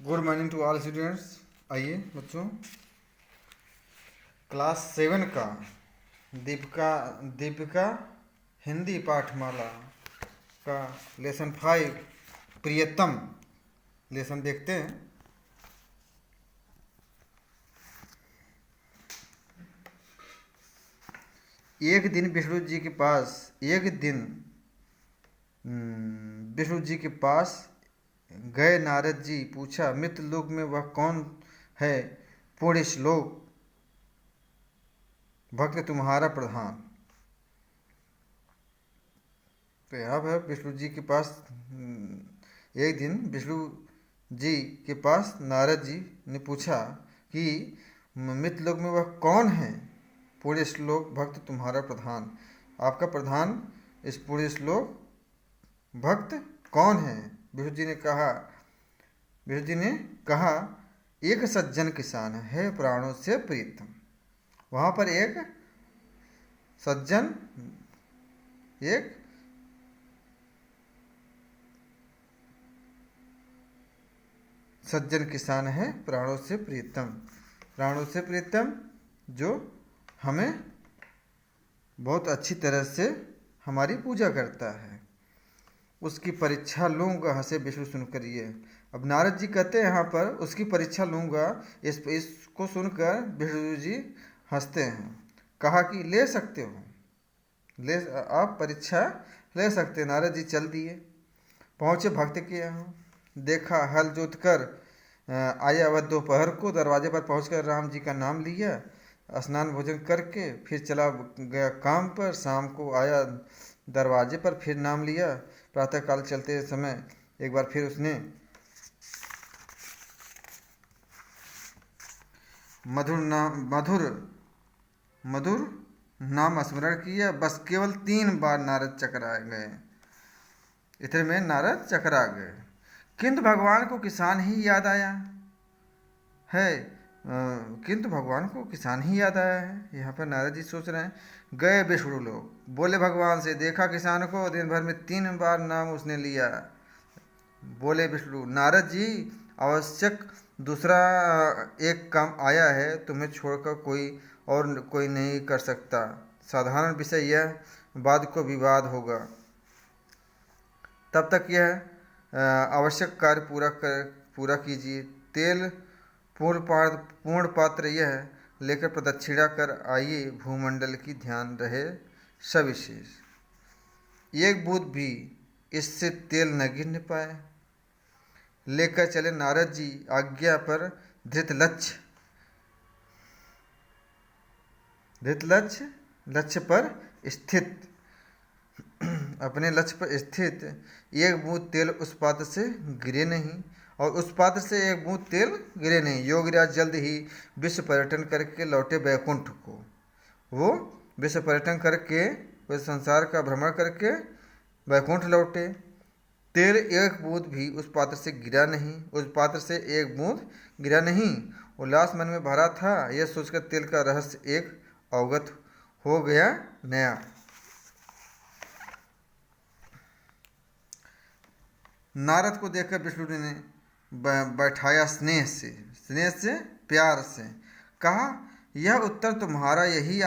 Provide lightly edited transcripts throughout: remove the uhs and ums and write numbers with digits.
Good morning to all students. आइए बच्चों, class 7 का दीपिका दीपिका हिंदी पाठमाला का लेसन 5 प्रियतम लेसन देखते हैं। एक दिन विष्णु जी के पास गए नारद जी। पूछा, मित्र लोक में वह कौन है पूर्ण श्लोक भक्त तुम्हारा प्रधान। तो यहाँ पर विष्णु जी के पास एक दिन विष्णु जी के पास नारद जी ने पूछा कि मित्र लोक में वह कौन है पूर्ण श्लोक भक्त तुम्हारा प्रधान। आपका प्रधान इस पूर्ण श्लोक भक्त कौन है। विष्णु जी ने कहा एक सज्जन किसान है प्राणों से प्रीतम। वहाँ पर एक सज्जन किसान है प्राणों से प्रीतम जो हमें बहुत अच्छी तरह से हमारी पूजा करता है, उसकी परीक्षा लूँगा। हंसे विष्णु सुनकर ये। अब नारद जी कहते हैं यहाँ पर उसकी परीक्षा लूँगा। इसको सुनकर विष्णु जी हंसते हैं। कहा कि ले सकते हो, आप परीक्षा ले सकते हैं। नारद जी चल दिए, पहुँचे भक्त के यहाँ। देखा हल जोत कर आया वह दोपहर को। दरवाजे पर पहुँचकर राम जी का नाम लिया। स्नान भोजन करके फिर चला गया काम पर। शाम को आया दरवाजे पर, फिर नाम लिया। प्रातःकाल चलते समय एक बार फिर उसने मधुर नाम स्मरण किया। बस केवल 3 बार नारद चकरा गए। इतने में नारद चकरा गए, किंतु भगवान को किसान ही याद आया है। यहाँ पर नारद जी सोच रहे हैं। गए विष्णु लोग, बोले भगवान से, देखा किसान को दिन भर में 3 बार नाम उसने लिया। बोले विष्णु, नारद जी आवश्यक दूसरा एक काम आया है, तुम्हें छोड़कर कोई नहीं कर सकता। साधारण विषय यह, वाद को विवाद होगा। तब तक यह आवश्यक कार्य पूरा कीजिए। तेल पूर्ण पात्र यह लेकर प्रदक्षिणा कर आइए। भूमंडल की ध्यान रहे सविशेष, एक बूंद भी इससे तेल न गिरने पाए। लेकर चले नारद जी आज्ञा पर धृत लक्ष्य पर स्थित। अपने लक्ष्य पर स्थित, एक बूंद तेल उस पात्र से गिरे नहीं और उस पात्र से एक बूंद तेल गिरे नहीं। योगीराज जल्द ही विश्व पर्यटन करके लौटे वैकुंठ को। वो विश्व पर्यटन करके, वे संसार का भ्रमण करके वैकुंठ लौटे। तेल एक बूंद भी उस पात्र से एक बूंद गिरा नहीं। उल्लास मन में भरा था। यह सोचकर तेल का रहस्य एक अवगत हो गया नया। नारद को देखकर विष्णु ने बैठाया स्नेह से प्यार से। कहा, यह उत्तर तुम्हारा यही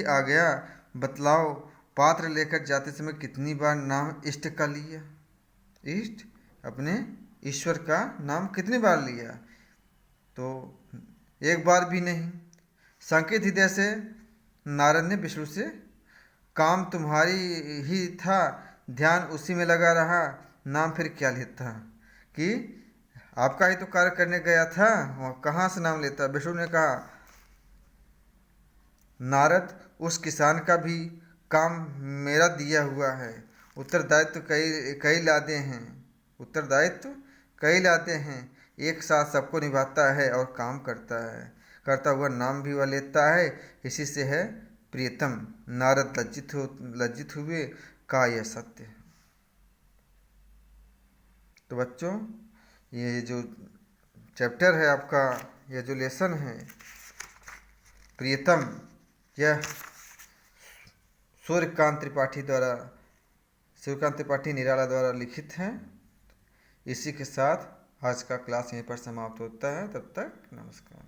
आ गया। बतलाओ, पात्र लेकर जाते समय कितनी बार नाम इष्ट का लिया। इष्ट अपने ईश्वर का नाम कितनी बार लिया। तो एक बार भी नहीं। संकेत हृदय से नारद ने विष्णु से, काम तुम्हारी ही था, ध्यान उसी में लगा रहा, नाम फिर क्या लेता। कि आपका ही तो कार्य करने गया था, कहाँ से नाम लेता। विष्णु ने कहा, नारद, उस किसान का भी काम मेरा दिया हुआ है। उत्तरदायित्व कई लाते हैं। एक साथ सबको निभाता है और काम करता हुआ नाम भी वह लेता है। इसी से है प्रियतम। नारद लज्जित हुए, का यह सत्य। तो बच्चों, ये जो चैप्टर है आपका, यह जो लेसन है प्रियतम, यह सूर्यकांत त्रिपाठी निराला द्वारा लिखित हैं। इसी के साथ आज का क्लास यहीं पर समाप्त होता है। तब तक नमस्कार।